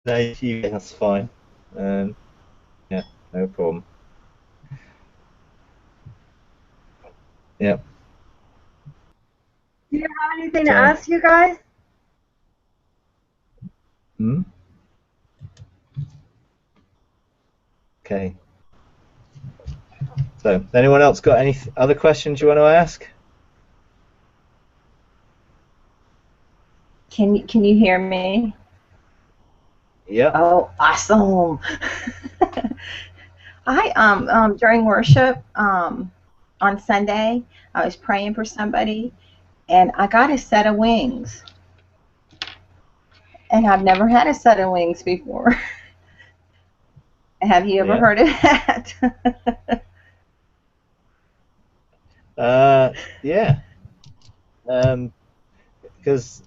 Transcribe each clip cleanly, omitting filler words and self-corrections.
No, that's fine. Um, yeah, no problem. Yeah. Do you have anything to So, ask you guys? hmm? Okay. So, anyone else got any other questions you want to ask? Can you hear me? Yeah. Oh, awesome. I during worship on Sunday, I was praying for somebody and I got a set of wings. And I've never had a set of wings before. Have you ever Yeah. heard of that? Uh, yeah. Um, because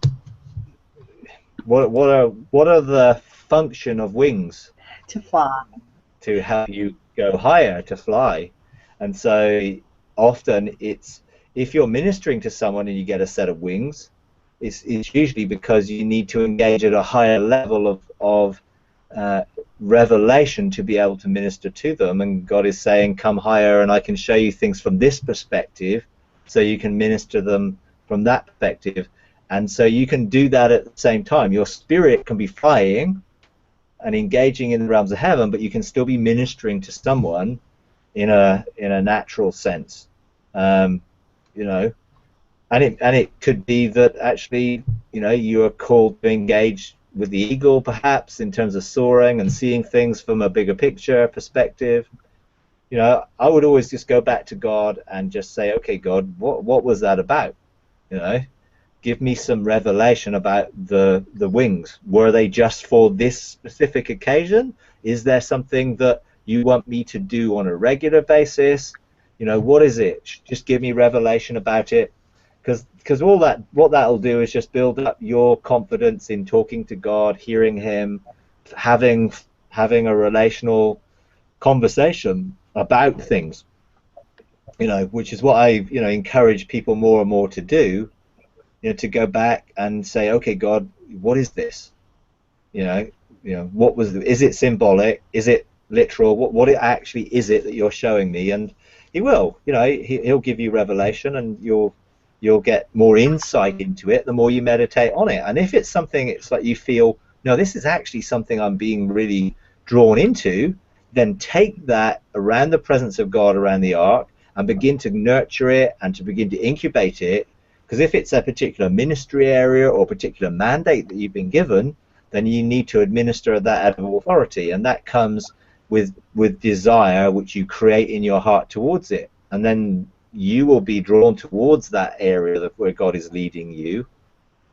what are the function of wings? To fly. To help you go higher, to fly. And so often it's, if you're ministering to someone and you get a set of wings, it's usually because you need to engage at a higher level of revelation to be able to minister to them. And God is saying, come higher and I can show you things from this perspective so you can minister them from that perspective. And so you can do that at the same time. Your spirit can be flying and engaging in the realms of heaven, but you can still be ministering to someone in a natural sense. Um, you know, and it could be that actually, you are called to engage with the eagle, perhaps in terms of soaring and seeing things from a bigger picture perspective. I would always just go back to God and just say, okay, God, what was that about? You know, give me some revelation about the wings. Were they just for this specific occasion? Is there something that you want me to do on a regular basis? What is it? Just give me revelation about it, because all that, what that'll do is just build up your confidence in talking to God, hearing Him, having having a relational conversation about things. Which is what I encourage people more and more to do, to go back and say, okay, God, what is this? What was is it symbolic? Is it literal? What it actually is it that you're showing me? And He will, he'll give you revelation, and you'll get more insight into it the more you meditate on it. And if it's something, it's like you feel, no, this is actually something I'm being really drawn into, then take that around the presence of God around the ark and begin to nurture it and to begin to incubate it. Because if it's a particular ministry area or particular mandate that you've been given, then you need to administer that out of authority, and that comes with desire, which you create in your heart towards it, and then you will be drawn towards that area where God is leading you,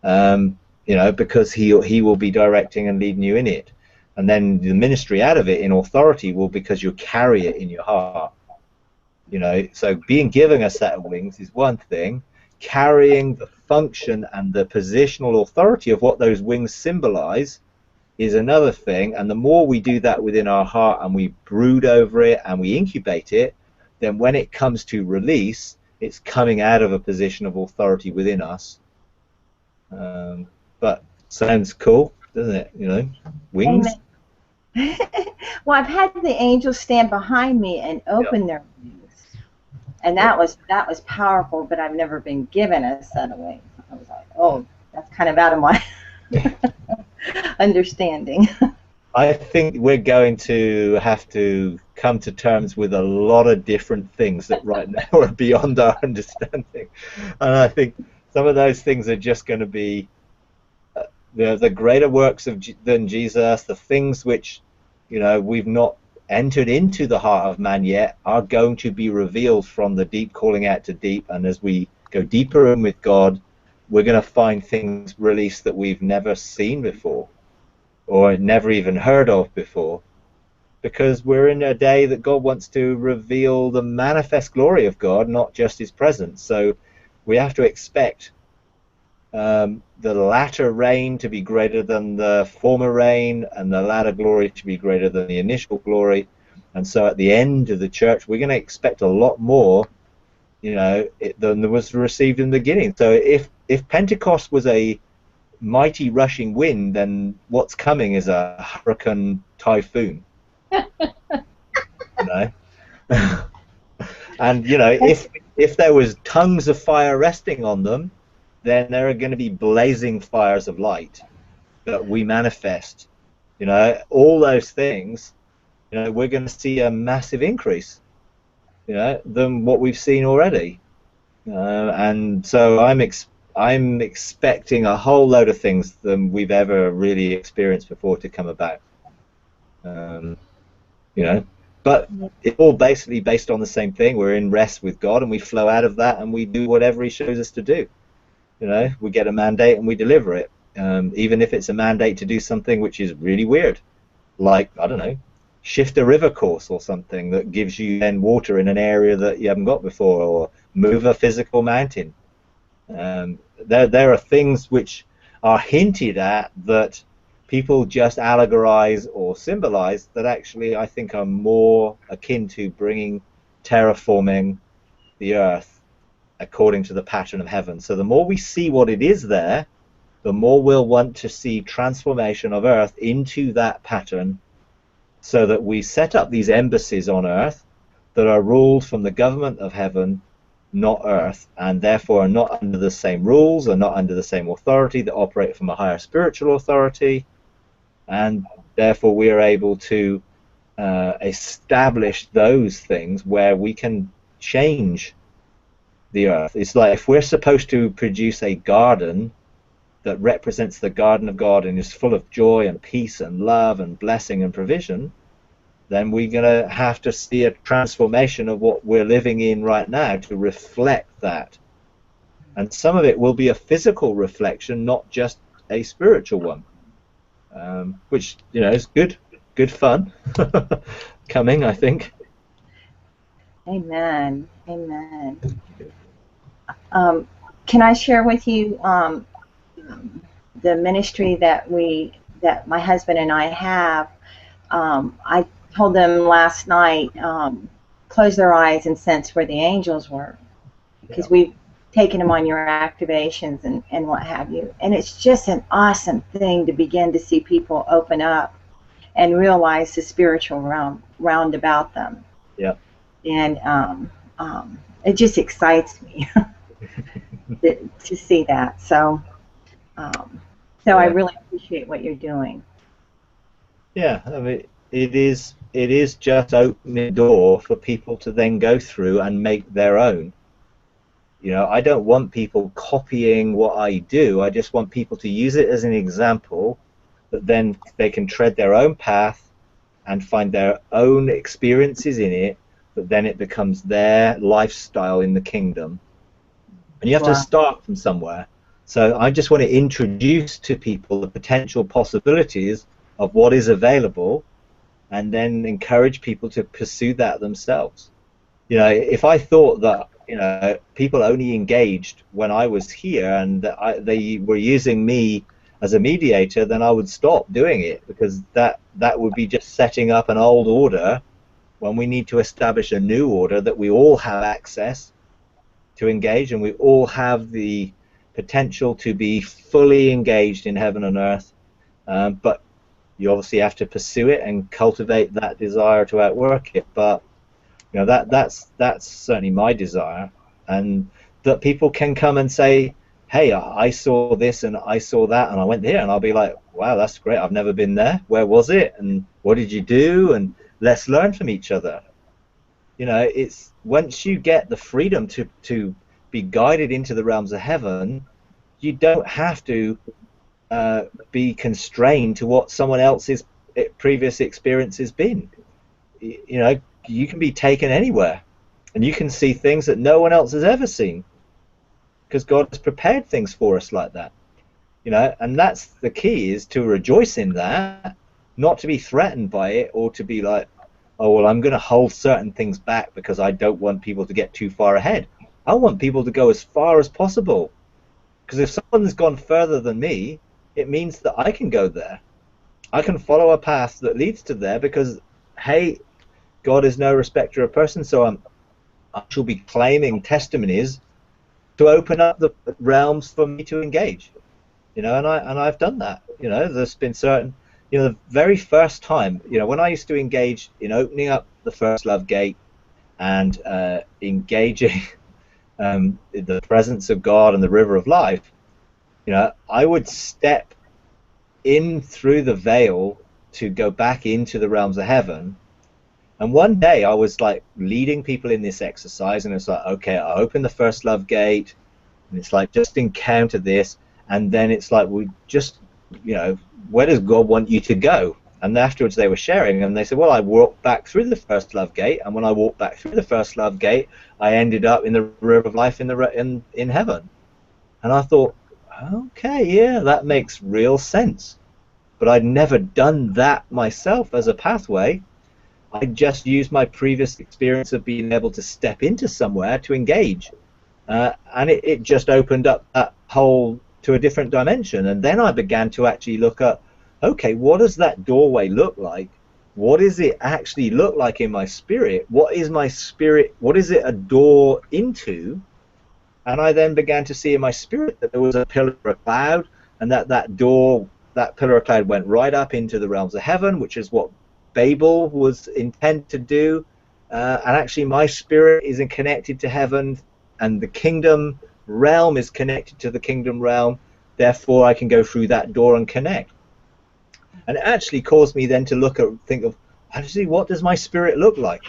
because he will be directing and leading you in it, and then the ministry out of it in authority will, because you carry it in your heart. So being given a set of wings is one thing. Carrying the function and the positional authority of what those wings symbolize is another thing. And the more we do that within our heart and we brood over it and we incubate it, then when it comes to release, it's coming out of a position of authority within us. But sounds cool, doesn't it? Wings. Amen. Well, I've had the angels stand behind me and Yeah, open their wings. And yeah. that was powerful, but I've never been given a set of wings. I was like, oh, that's kind of out of my understanding. I think we're going to have to come to terms with a lot of different things that right now are beyond our understanding. And I think some of those things are just going to be the greater works than Jesus, the things which we've not entered into the heart of man yet, are going to be revealed from the deep calling out to deep. And as we go deeper in with God, we're going to find things released that we've never seen before or never even heard of before, because we're in a day that God wants to reveal the manifest glory of God, not just His presence. So we have to expect the latter rain to be greater than the former rain, and the latter glory to be greater than the initial glory. And so at the end of the church, we're going to expect a lot more, than was received in the beginning. So if Pentecost was a mighty rushing wind, then what's coming is a hurricane typhoon, you know. And if there was tongues of fire resting on them, then there are going to be blazing fires of light that we manifest. All those things, we're going to see a massive increase, than what we've seen already. And so I'm expecting a whole load of things than we've ever really experienced before to come about. Um, you know, but it's all basically based on the same thing. We're in rest with God, and we flow out of that, and we do whatever He shows us to do. We get a mandate and we deliver it, even if it's a mandate to do something which is really weird, like, I don't know, shift a river course or something that gives you then water in an area that you haven't got before, or move a physical mountain. There are things which are hinted at that people just allegorize or symbolize that actually I think are more akin to bringing terraforming the earth according to the pattern of heaven. So the more we see what it is there, the more we'll want to see transformation of earth into that pattern, so that we set up these embassies on earth that are ruled from the government of heaven, not earth, and therefore are not under the same rules, are not under the same authority, that operate from a higher spiritual authority, and therefore we are able to establish those things where we can change the earth. It's like if we're supposed to produce a garden that represents the garden of God and is full of joy and peace and love and blessing and provision, then we're going to have to see a transformation of what we're living in right now to reflect that. And some of it will be a physical reflection, not just a spiritual one, which is good fun coming, I think. Amen. Amen. Can I share with you the ministry that my husband and I have? I told them last night, close their eyes and sense where the angels were, because we've taken them on your activations and what have you. And it's just an awesome thing to begin to see people open up and realize the spiritual realm round about them. Yeah. And it just excites me to see that. So I really appreciate what you're doing. Yeah, I mean, it is just opening a door for people to then go through and make their own. I don't want people copying what I do. I just want people to use it as an example, that then they can tread their own path and find their own experiences in it, but then it becomes their lifestyle in the kingdom. And you have to start from somewhere. So I just want to introduce to people the potential possibilities of what is available, and then encourage people to pursue that themselves. If I thought that people only engaged when I was here and they were using me as a mediator, then I would stop doing it, because that would be just setting up an old order when we need to establish a new order that we all have access to engage, and we all have the potential to be fully engaged in heaven and earth. But you obviously have to pursue it and cultivate that desire to outwork it. But that's certainly my desire, and that people can come and say, hey, I saw this and I saw that and I went there, and I'll be like, wow, that's great, I've never been there, where was it and what did you do, and let's learn from each other. It's once you get the freedom to be guided into the realms of heaven, you don't have to be constrained to what someone else's previous experience has been. You can be taken anywhere, and you can see things that no one else has ever seen, because God has prepared things for us like that. And that's the key, is to rejoice in that, not to be threatened by it, or to be like, oh, well, I'm going to hold certain things back because I don't want people to get too far ahead. I want people to go as far as possible, because if someone's gone further than me, it means that I can go there. I can follow a path that leads to there, because, hey, God is no respecter of persons, so I shall be claiming testimonies to open up the realms for me to engage. you know, and I've done that. You know, there's been certain, you know, the very first time, you know, when I used to engage in opening up the first love gate and engaging in the presence of God and the river of life, you know, I would step in through the veil to go back into the realms of heaven. And one day I was like leading people in this exercise, and it's like, okay, I open the first love gate, and it's like, just encounter this, and then it's like, we just, you know, where does God want you to go? And afterwards they were sharing, and they said, well, I walked back through the first love gate, and when I walked back through the first love gate, I ended up in the river of life in heaven. And I thought, okay, yeah, that makes real sense. But I'd never done that myself as a pathway. I just used my previous experience of being able to step into somewhere to engage. And it just opened up that hole to a different dimension. And then I began to actually look at, okay, what does that doorway look like? What does it actually look like in my spirit? What is my spirit? What is it a door into? And I then began to see in my spirit that there was a pillar of cloud, and that door, that pillar of cloud went right up into the realms of heaven, which is what Babel was intended to do. And actually my spirit is connected to heaven, and the kingdom realm is connected to the kingdom realm. Therefore I can go through that door and connect. And it actually caused me then to think of, actually, what does my spirit look like?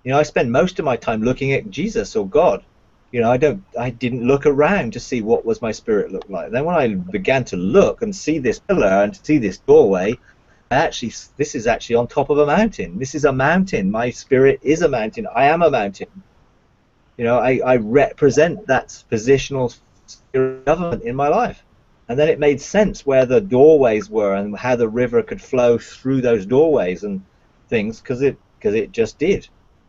You know, I spend most of my time looking at Jesus or God. You know, I didn't look around to see what was my spirit look like. Then when I began to look and see this pillar and to see this doorway, this is actually on top of a mountain. This is a mountain. My spirit is a mountain. I am a mountain. You know, I represent that positional spirit government in my life. And then it made sense where the doorways were and how the river could flow through those doorways and things, because it just did.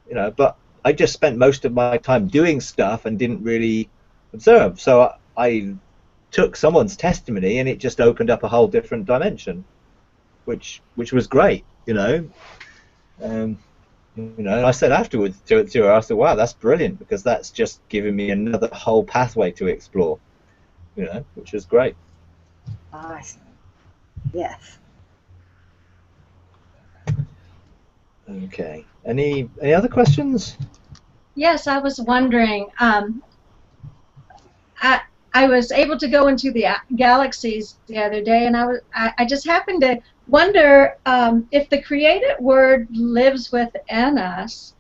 You know, but I just spent most of my time doing stuff and didn't really observe. So I took someone's testimony, and it just opened up a whole different dimension, which was great, you know. You know, and I said afterwards to her, I said, wow, that's brilliant, because that's just giving me another whole pathway to explore, you know, which was great. Awesome. Yes. Okay. Any other questions? Yes, I was wondering. I was able to go into the galaxies the other day, and I just happened to wonder if the created word lives within us.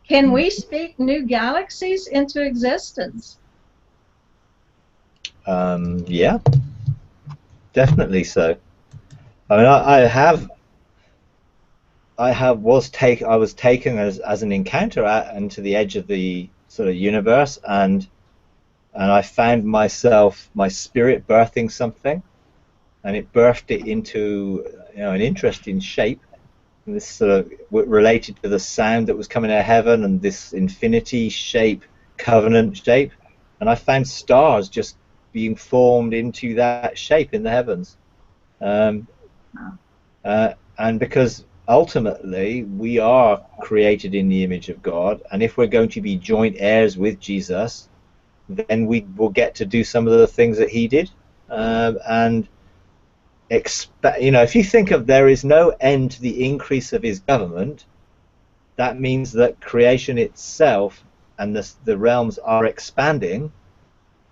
Can we speak new galaxies into existence? Yeah, definitely so. I mean, I was taken as an encounter out into the edge of the sort of universe, and I found my spirit birthing something, and it birthed it into, you know, an interesting shape. And this sort of related to the sound that was coming out of heaven, and this infinity shape, covenant shape, and I found stars just being formed into that shape in the heavens. And because ultimately we are created in the image of God, and if we're going to be joint heirs with Jesus, then we will get to do some of the things that he did. And you know, if you think of, there is no end to the increase of his government, that means that creation itself and the realms are expanding.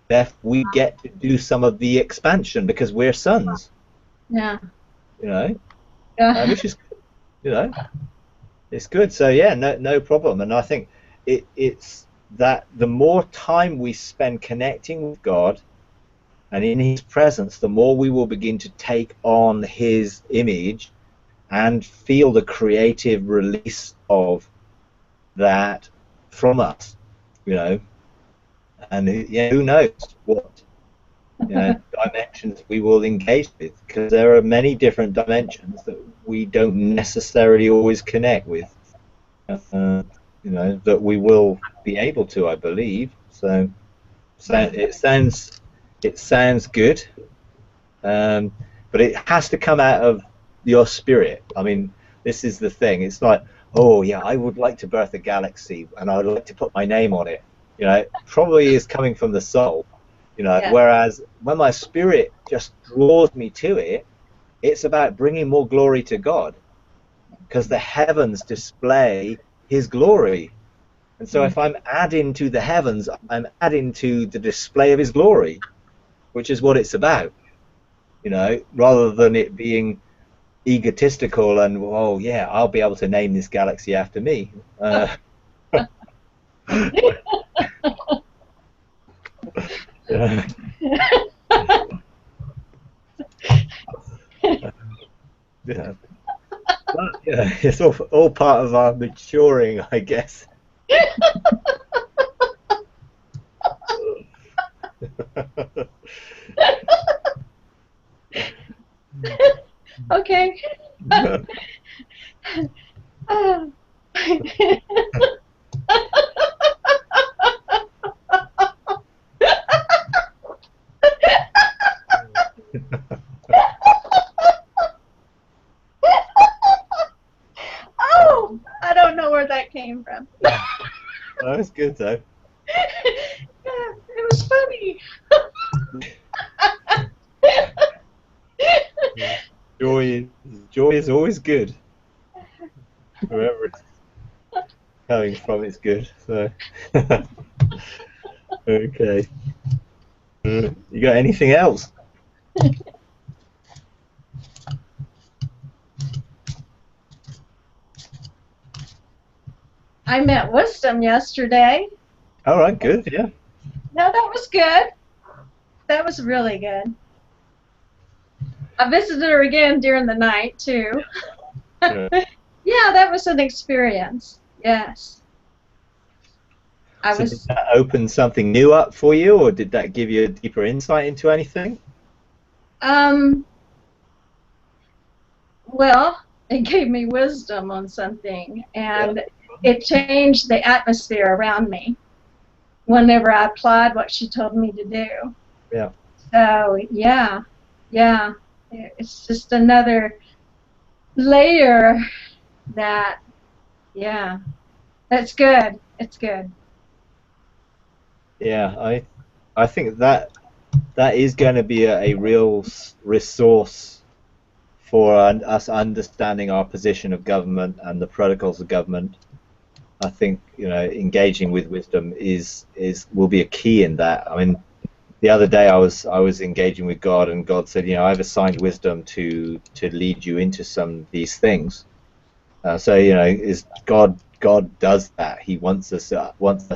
Therefore we get to do some of the expansion because we're sons. Yeah. You know, Yeah. which is, you know, it's good. So yeah, no problem. And I think it's that the more time we spend connecting with God and in his presence, the more we will begin to take on his image and feel the creative release of that from us, you know. And yeah, who knows what, you know, dimensions we will engage with, because there are many different dimensions that we don't necessarily always connect with, you know, that we will be able to, I believe. So it sounds good, but it has to come out of your spirit. I mean, this is the thing. It's like, oh yeah, I would like to birth a galaxy, and I would like to put my name on it. You know, it probably is coming from the soul. You know, Yeah. whereas when my spirit just draws me to it, it's about bringing more glory to God, because the heavens display His glory. And so if I'm adding to the heavens, I'm adding to the display of His glory, which is what it's about, you know, rather than it being egotistical and, oh yeah, I'll be able to name this galaxy after me. Yeah. Yeah. But, yeah, it's all part of our maturing, I guess. Okay. Oh. Oh, I don't know where that came from. That was good though. Yeah, it was funny. Joy is always good. Wherever it's coming from, it's good. So, okay. You got anything else? I met Wisdom yesterday. All right, good. Yeah. No, that was good. That was really good. I visited her again during the night, too. Yeah. Yeah, that was an experience. Yes. So did that open something new up for you, or did that give you a deeper insight into anything? Well, it gave me wisdom on something, and it changed the atmosphere around me whenever I applied what she told me to do. Yeah. So, yeah, it's just another layer that, yeah, that's good. It's good. Yeah, I think that is going to be a real resource for us understanding our position of government and the protocols of government. I think, you know, engaging with wisdom is will be a key in that. I mean, the other day I was engaging with God, and God said, you know, I've assigned wisdom to lead you into some of these things. So, you know, is God does that. He wants us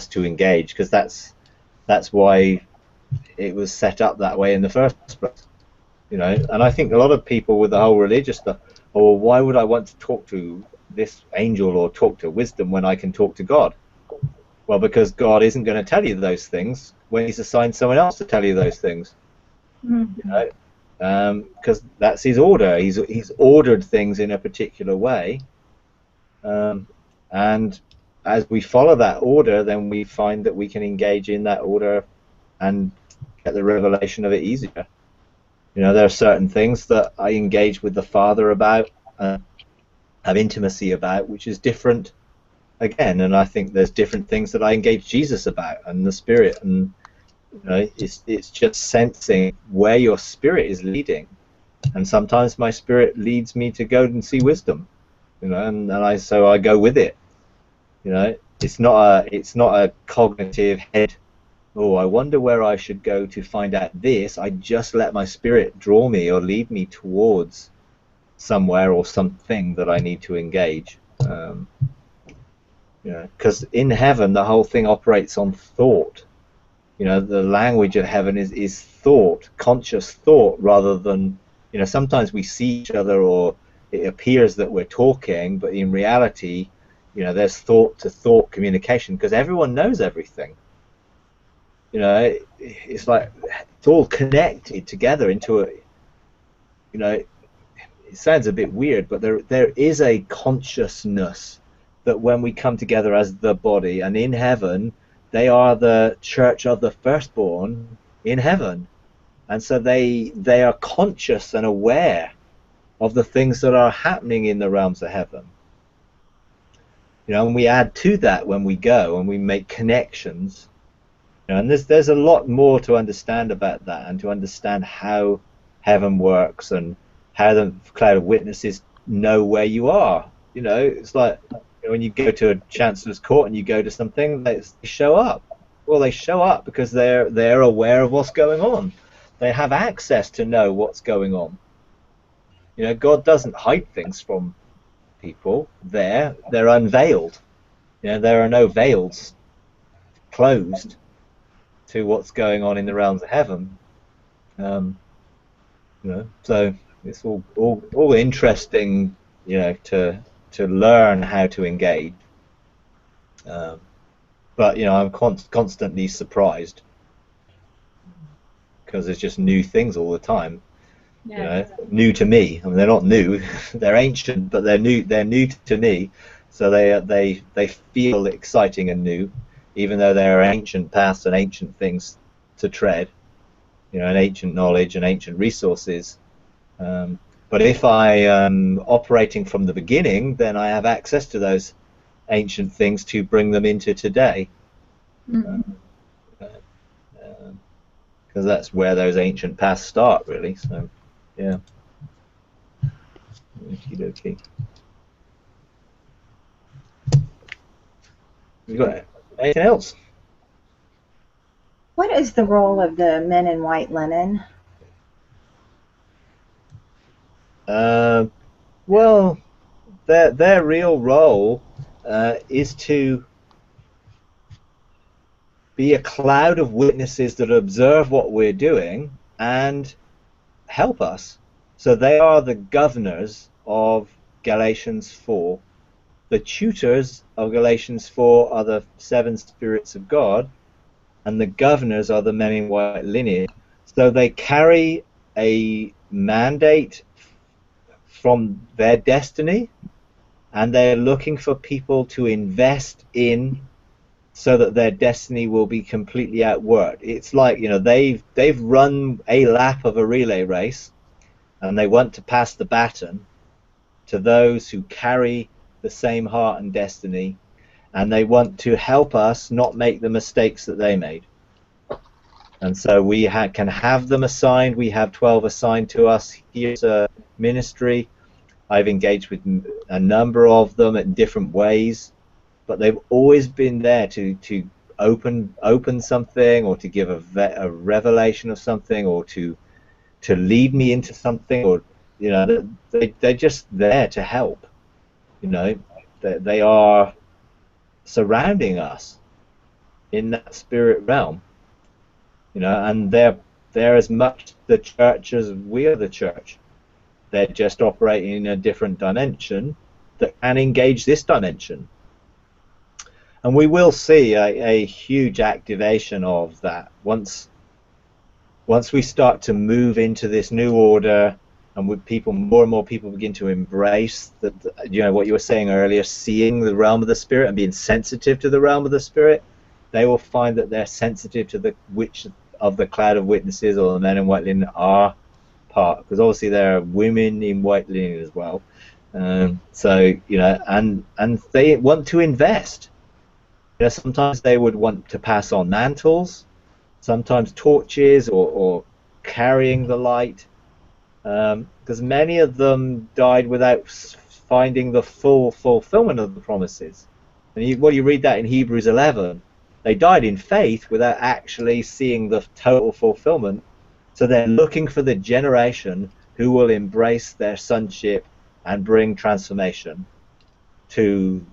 to engage, because that's why it was set up that way in the first place. You know, and I think a lot of people with the whole religious stuff, oh, well, why would I want to talk to this angel or talk to wisdom when I can talk to God? Well, because God isn't going to tell you those things when He's assigned someone else to tell you those things. Mm-hmm. You know, because that's His order. He's ordered things in a particular way, and as we follow that order, then we find that we can engage in that order and get the revelation of it easier. You know, there are certain things that I engage with the Father about, have intimacy about, which is different again. And I think there's different things that I engage Jesus about, and the Spirit. And you know, it's just sensing where your spirit is leading. And sometimes my spirit leads me to go and see wisdom. You know, and I go with it. You know, it's not a cognitive head. Oh, I wonder where I should go to find out this. I just let my spirit draw me or lead me towards somewhere or something that I need to engage. You know, because in heaven the whole thing operates on thought. You know, the language of heaven is thought, conscious thought, rather than, you know, sometimes we see each other or it appears that we're talking, but in reality, you know, there's thought to thought communication, because everyone knows everything. You know, it's like it's all connected together into a, you know, it sounds a bit weird, but there is a consciousness that when we come together as the body, and in heaven, they are the church of the firstborn in heaven. And so they are conscious and aware of the things that are happening in the realms of heaven. You know, and we add to that when we go and we make connections. And there's a lot more to understand about that, and to understand how heaven works and how the cloud of witnesses know where you are. It's like when you go to a chancellor's court and you go to something, they show up. Well, they show up because they're aware of what's going on. They have access to know what's going on. God doesn't hide things from people. They're unveiled. There are no veils closed to what's going on in the realms of heaven. So it's all interesting, to learn how to engage. But I'm constantly surprised because there's just new things all the time. Yeah. New to me. I mean, they're not new; they're ancient, but they're new. They're new to me, so they feel exciting and new, even though they're ancient past and ancient things to tread. And ancient knowledge and ancient resources. But if I am operating from the beginning, then I have access to those ancient things to bring them into today. Because that's where those ancient paths start, really. So, yeah. Okie dokie. You got anything else? What is the role of the men in white linen? Well, their real role is to be a cloud of witnesses that observe what we're doing and help us. So they are the governors of Galatians 4. The tutors of Galatians 4 are the 7 spirits of God, and the governors are the men in white lineage. So they carry a mandate from their destiny, and they're looking for people to invest in so that their destiny will be completely outworked. It's like, they've run a lap of a relay race, and they want to pass the baton to those who carry the same heart and destiny, and they want to help us not make the mistakes that they made. And so we can have them assigned. We have 12 assigned to us. Here's a ministry. I've engaged with a number of them in different ways, but they've always been there to open something, or to give a revelation of something, or to lead me into something, or they're just there to help. They are surrounding us in that spirit realm, and they're as much the church as we are the church. They're just operating in a different dimension that can engage this dimension. And we will see a huge activation of that once we start to move into this new order, and with more and more people begin to embrace that, what you were saying earlier, seeing the realm of the spirit and being sensitive to the realm of the spirit, they will find that they're sensitive to which of the cloud of witnesses or the men in white linen are part, because obviously there are women in white linen as well. So and they want to invest. Sometimes they would want to pass on mantles, sometimes torches, or carrying the light, because many of them died without finding the full fulfillment of the promises. And you read that in Hebrews 11. They died in faith without actually seeing the total fulfillment. So they're looking for the generation who will embrace their sonship and bring transformation to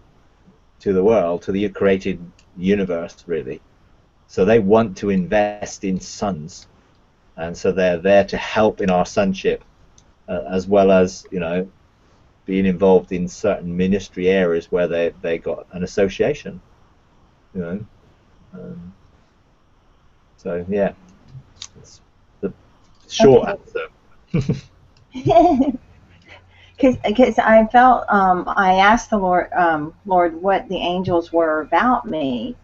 the world, to the created universe, really. So they want to invest in sons, and so they're there to help in our sonship, as well as being involved in certain ministry areas where they got an association. So yeah, it's the short answer. Because I felt I asked the Lord what the angels were about me,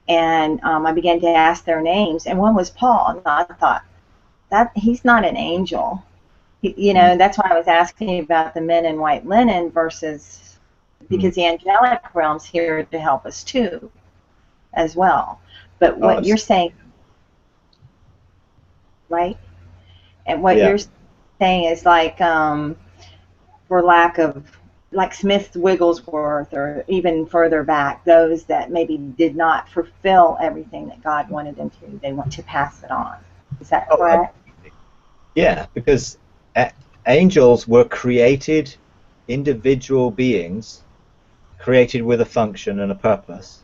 and I began to ask their names, and one was Paul, and I thought that he's not an angel. That's why I was asking about the men in white linen versus, because the angelic realm's here to help us too, as well. But Oh, what you're saying, right? And what yeah. you're saying is like, for lack of, like Smith Wigglesworth, or even further back, those that maybe did not fulfill everything that God wanted them to, they want to pass it on. Is that Oh, correct? yeah, because angels were created individual beings, created with a function and a purpose.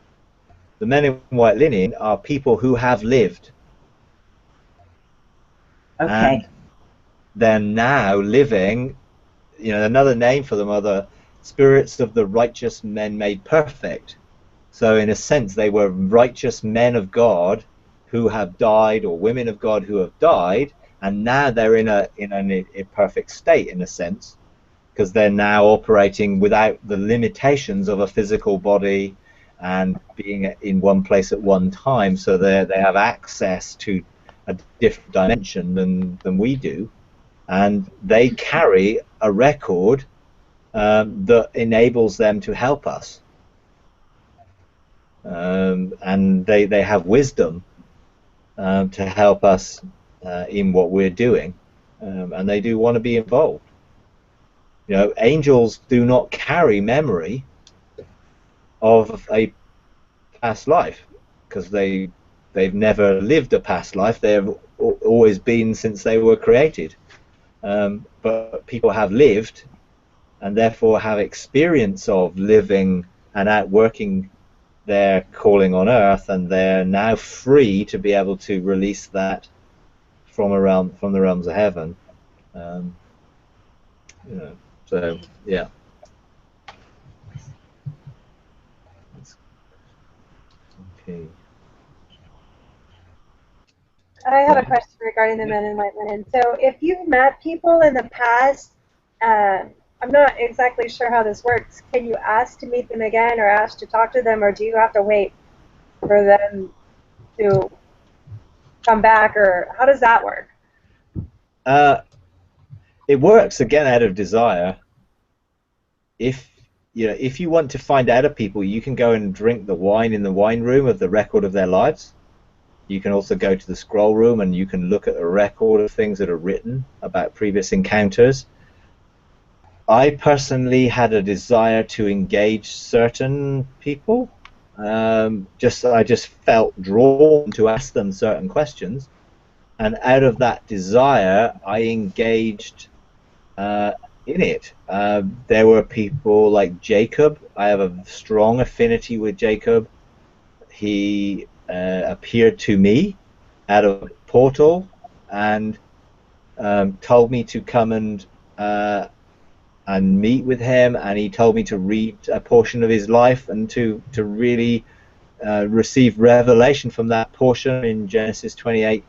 The men in white linen are people who have lived, and Okay. they're now living. Another name for them are the spirits of the righteous men made perfect. So in a sense, they were righteous men of God who have died, or women of God who have died, and now they're in a perfect state, in a sense, because they're now operating without the limitations of a physical body and being in one place at one time. So they have access to a different dimension than we do, and they carry a record that enables them to help us. And they have wisdom to help us in what we're doing, and they do want to be involved. Angels do not carry memory of a past life because they've never lived a past life. They have always been since they were created. But people have lived and therefore have experience of living and outworking their calling on earth, and they're now free to be able to release that from the realms of heaven. Um, so yeah. Okay. I have a Yeah. question regarding the men in white linen. So if you've met people in the past, I'm not exactly sure how this works. Can you ask to meet them again, or ask to talk to them, or do you have to wait for them to come back, or how does that work? Uh, it works again out of desire. If you want to find out of people, you can go and drink the wine in the wine room of the record of their lives. You can also go to the scroll room and you can look at a record of things that are written about previous encounters. I personally had a desire to engage certain people. I just felt drawn to ask them certain questions, and out of that desire, I engaged uh, in it. There were people like Jacob. I have a strong affinity with Jacob. He appeared to me at a portal and told me to come and meet with him, and he told me to read a portion of his life and to really receive revelation from that portion in Genesis 28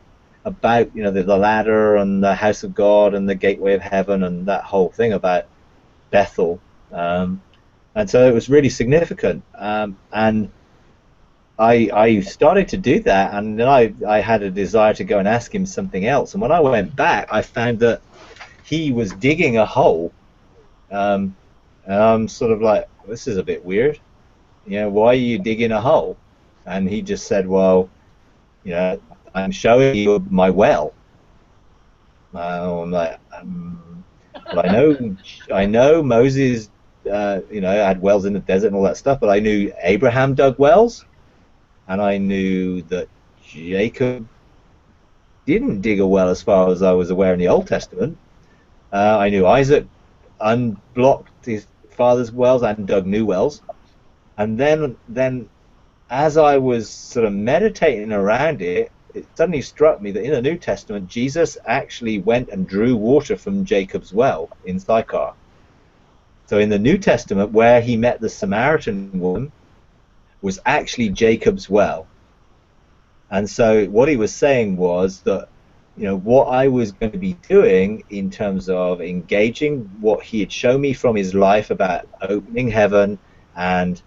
about the ladder and the house of God and the gateway of heaven and that whole thing about Bethel. And so it was really significant, and I started to do that, and then I had a desire to go and ask him something else, and when I went back I found that he was digging a hole. And I'm sort of like, this is a bit weird. Why are you digging a hole? And he just said, well, I'm showing you my well. I'm like, well, I know Moses, had wells in the desert and all that stuff, but I knew Abraham dug wells, and I knew that Jacob didn't dig a well as far as I was aware in the Old Testament. I knew Isaac unblocked his father's wells and dug new wells. And then as I was sort of meditating around it, it suddenly struck me that in the New Testament, Jesus actually went and drew water from Jacob's well in Sychar. So in the New Testament, where he met the Samaritan woman was actually Jacob's well. And so what he was saying was that, what I was going to be doing in terms of engaging what he had shown me from his life about opening heaven and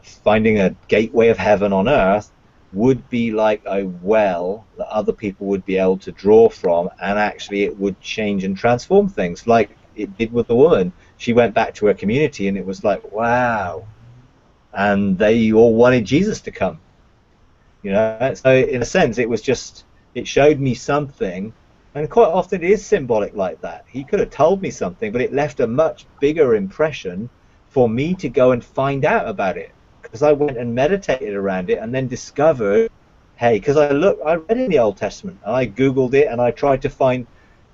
finding a gateway of heaven on earth would be like a well that other people would be able to draw from, and actually it would change and transform things like it did with the woman. She went back to her community and it was like, wow. And they all wanted Jesus to come. You know, so in a sense, it was just, it showed me something, and quite often it is symbolic like that. He could have told me something, but it left a much bigger impression for me to go and find out about it, because I went and meditated around it and then discovered, hey, because I read in the Old Testament and I Googled it and I tried to find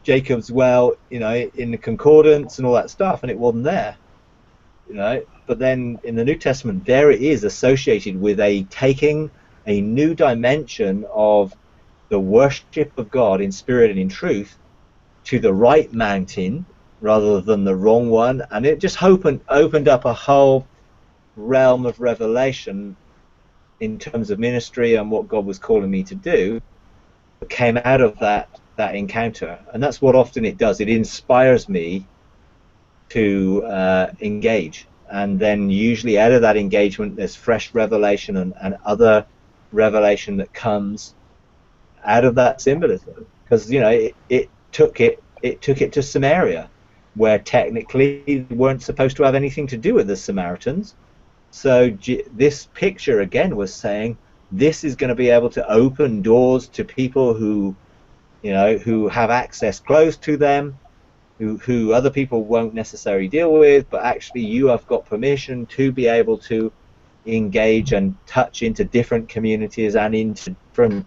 Jacob's well, you know, in the concordance and all that stuff, and it wasn't there, you know. But then in the New Testament, there it is associated with a taking a new dimension of the worship of God in spirit and in truth to the right mountain rather than the wrong one, and it just opened up a whole realm of revelation in terms of ministry and what God was calling me to do that came out of that encounter. And that's what often it does. It inspires me to engage, and then usually out of that engagement there's fresh revelation and other revelation that comes out of that symbolism, because you know it took it to Samaria, where technically they weren't supposed to have anything to do with the Samaritans. So this picture again was saying this is going to be able to open doors to people who, you know, who have access close to them, who other people won't necessarily deal with, but actually you have got permission to be able to engage and touch into different communities and into different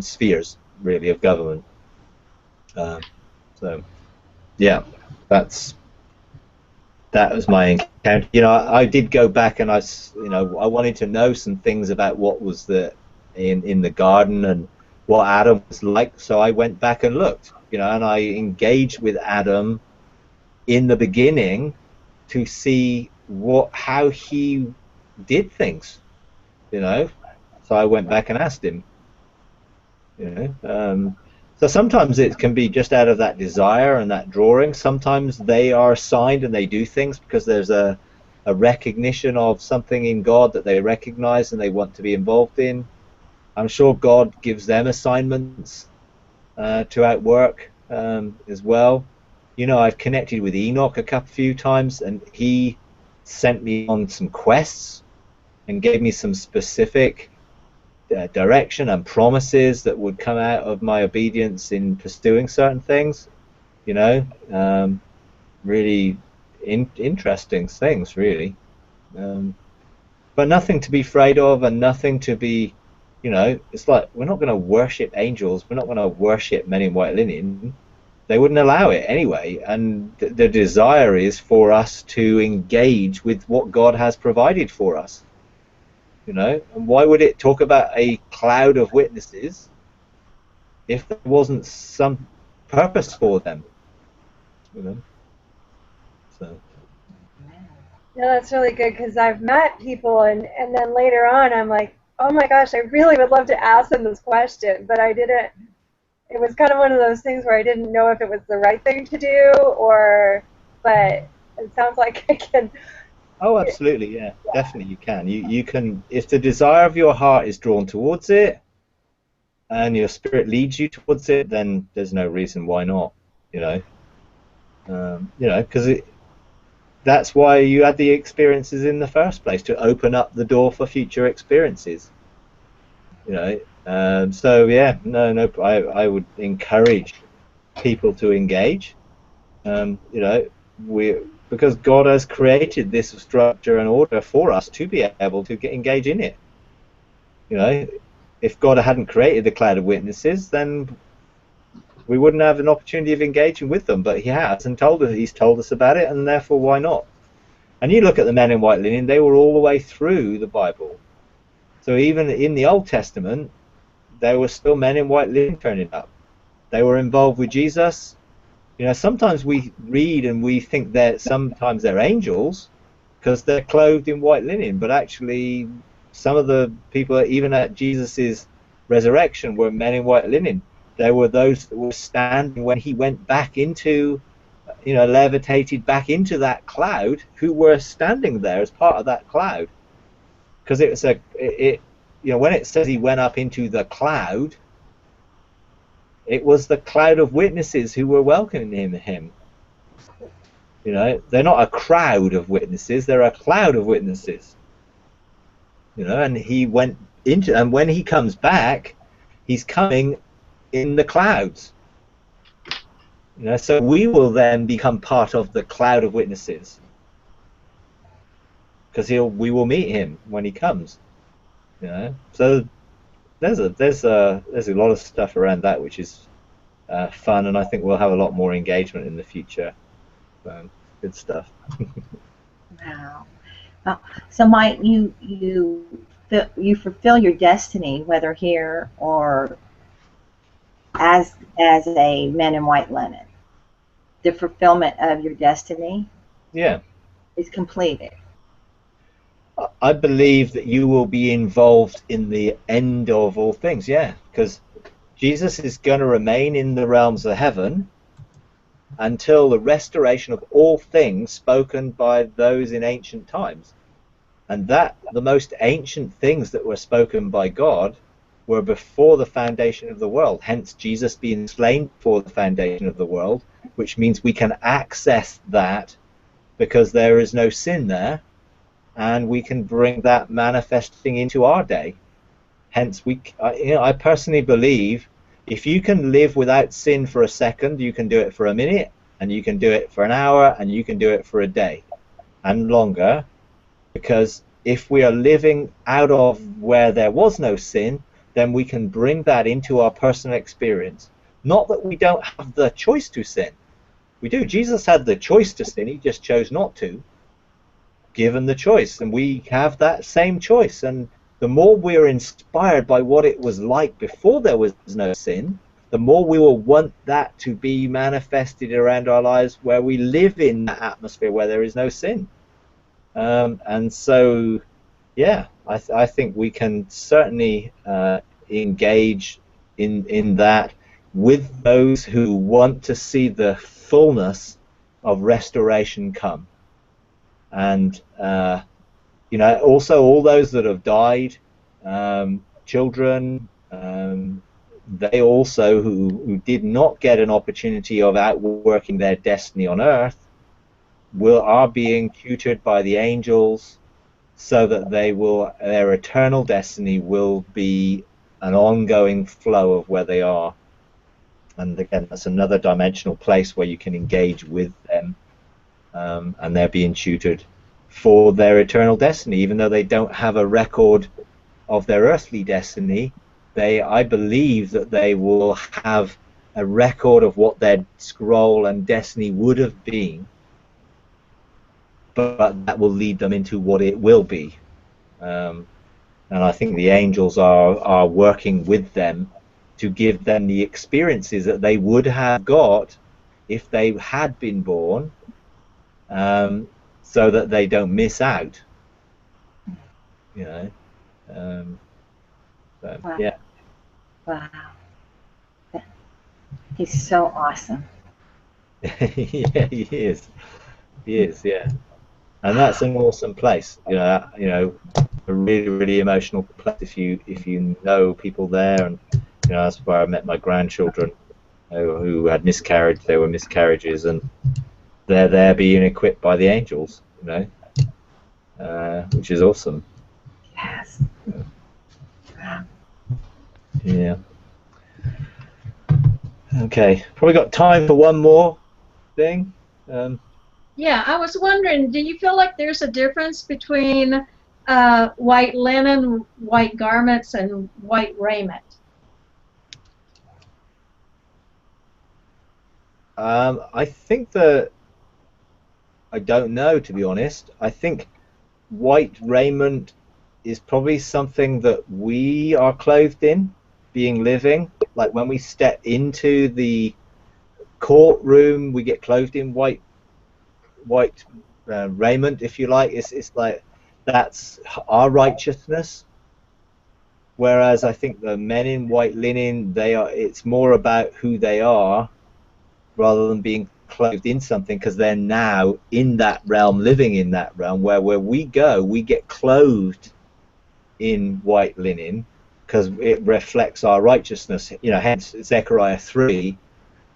spheres, really, of government. So, yeah, that was my encounter. You know, I did go back and I wanted to know some things about what was in the garden and what Adam was like. So I went back and looked, you know, and I engaged with Adam in the beginning to see how he did things, you know. So I went back and asked him, you know. So sometimes it can be just out of that desire and that drawing. Sometimes they are assigned and they do things because there's a recognition of something in God that they recognize and they want to be involved in. I'm sure God gives them assignments to outwork as well. You know, I've connected with Enoch a few times, and he sent me on some quests and gave me some specific direction and promises that would come out of my obedience in pursuing certain things. You know, really interesting things, really. But nothing to be afraid of, and nothing to be, you know, it's like we're not going to worship angels, we're not going to worship men in white linen. They wouldn't allow it anyway, and the desire is for us to engage with what God has provided for us, you know. And why would it talk about a cloud of witnesses if there wasn't some purpose for them, you know? So No, that's really good, because I've met people and then later on I'm like, oh my gosh, I really would love to ask them this question, but I didn't. It was kind of one of those things where I didn't know if it was the right thing to do, but it sounds like I can. oh, absolutely, yeah, definitely you can. You can, if the desire of your heart is drawn towards it and your spirit leads you towards it, then there's no reason why not, you know. You know, because that's why you had the experiences in the first place, to open up the door for future experiences, you know. So yeah, no, I would encourage people to engage. You know, because God has created this structure and order for us to be able to engage in it. You know, if God hadn't created the cloud of witnesses, then we wouldn't have an opportunity of engaging with them. But He has, and He's told us about it, and therefore why not? And you look at the men in white linen; they were all the way through the Bible. So even in the Old Testament, there were still men in white linen turning up. They were involved with Jesus. You know, sometimes we read and we think that sometimes they're angels because they're clothed in white linen, but actually some of the people, even at Jesus's resurrection, were men in white linen. There were those that were standing when He went back into, you know, levitated back into that cloud, who were standing there as part of that cloud. Because it was you know, when it says He went up into the cloud, it was the cloud of witnesses who were welcoming him. You know, they're not a crowd of witnesses; they're a cloud of witnesses. You know, and He went into, and when he comes back, he's coming in the clouds. You know, so we will then become part of the cloud of witnesses, because we will meet him when he comes. You know, so there's a lot of stuff around that which is fun, and I think we'll have a lot more engagement in the future. Good stuff. Wow. So Mike, you fulfill your destiny, whether here or as a man in white linen. The fulfillment of your destiny, Yeah, is completed. I believe that you will be involved in the end of all things. Yeah, because Jesus is going to remain in the realms of heaven until the restoration of all things spoken by those in ancient times. And that the most ancient things that were spoken by God were before the foundation of the world. Hence Jesus being slain before the foundation of the world, which means we can access that because there is no sin there, and we can bring that manifesting into our day. Hence I personally believe if you can live without sin for a second, you can do it for a minute, and you can do it for an hour, and you can do it for a day and longer. Because if we are living out of where there was no sin, then we can bring that into our personal experience. Not that we don't have the choice to sin. We do. Jesus had the choice to sin. He just chose not to, given the choice. And we have that same choice. And the more we are inspired by what it was like before there was no sin, the more we will want that to be manifested around our lives where we live in that atmosphere where there is no sin. And so, yeah, I think we can certainly engage in that with those who want to see the fullness of restoration come. And, you know, also all those that have died, children, they also who did not get an opportunity of outworking their destiny on earth are being tutored by the angels, so that their eternal destiny will be an ongoing flow of where they are. And again, that's another dimensional place where you can engage with them, and they're being tutored for their eternal destiny, even though they don't have a record of their earthly destiny. I believe that they will have a record of what their scroll and destiny would have been, but that will lead them into what it will be. And I think the angels are working with them to give them the experiences that they would have got if they had been born, so that they don't miss out. You know, so, Wow. yeah. Wow. He's so awesome. Yeah, he is. He is, yeah. And that's an awesome place. You know, a really, really emotional place if you know people there. And you know, that's where I met my grandchildren who had miscarried. There were miscarriages, and they're there being equipped by the angels. You know, which is awesome. Yes. Yeah. Okay, probably got time for one more thing. Yeah, I was wondering, do you feel like there's a difference between white linen, white garments, and white raiment? I think that I don't know, to be honest. I think white raiment is probably something that we are clothed in, being living. Like when we step into the courtroom, we get clothed in white raiment, if you like. It's like that's our righteousness. Whereas I think the men in white linen, it's more about who they are rather than being clothed in something, because they're now in that realm, living in that realm where we go, we get clothed in white linen because it reflects our righteousness. You know, hence Zechariah 3,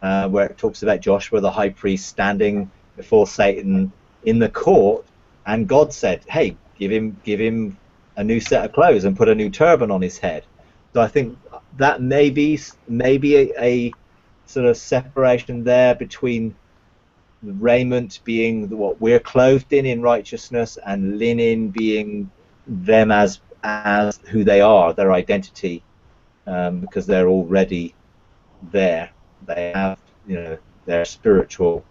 where it talks about Joshua the high priest standing before Satan in the court, and God said, hey, give him a new set of clothes and put a new turban on his head. So I think that maybe a sort of separation there between raiment being what we're clothed in righteousness, and linen being them as who they are, their identity, because they're already there. They have, their spiritual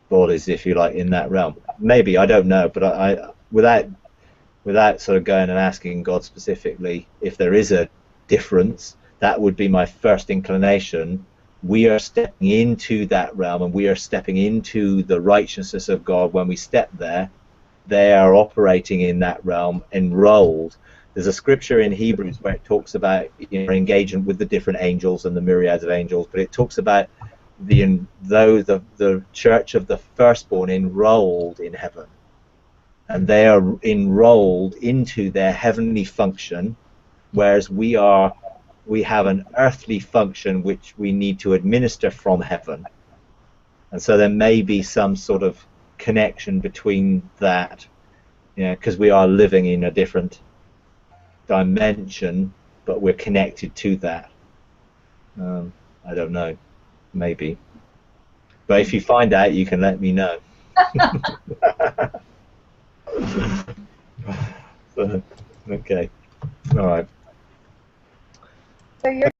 bodies, if you like, in that realm. Maybe, I don't know, but I without sort of going and asking God specifically if there is a difference, that would be my first inclination. We are stepping into that realm, and we are stepping into the righteousness of God when we step there. They are operating in that realm, enrolled. There's a scripture in Hebrews where it talks about engagement with the different angels and the myriads of angels, but it talks about the church of the firstborn enrolled in heaven, and they are enrolled into their heavenly function, whereas we have an earthly function which we need to administer from heaven. And so there may be some sort of connection between that, because we are living in a different dimension, but we're connected to that. I don't know, maybe. But if you find out, you can let me know. So, okay, all right. So you're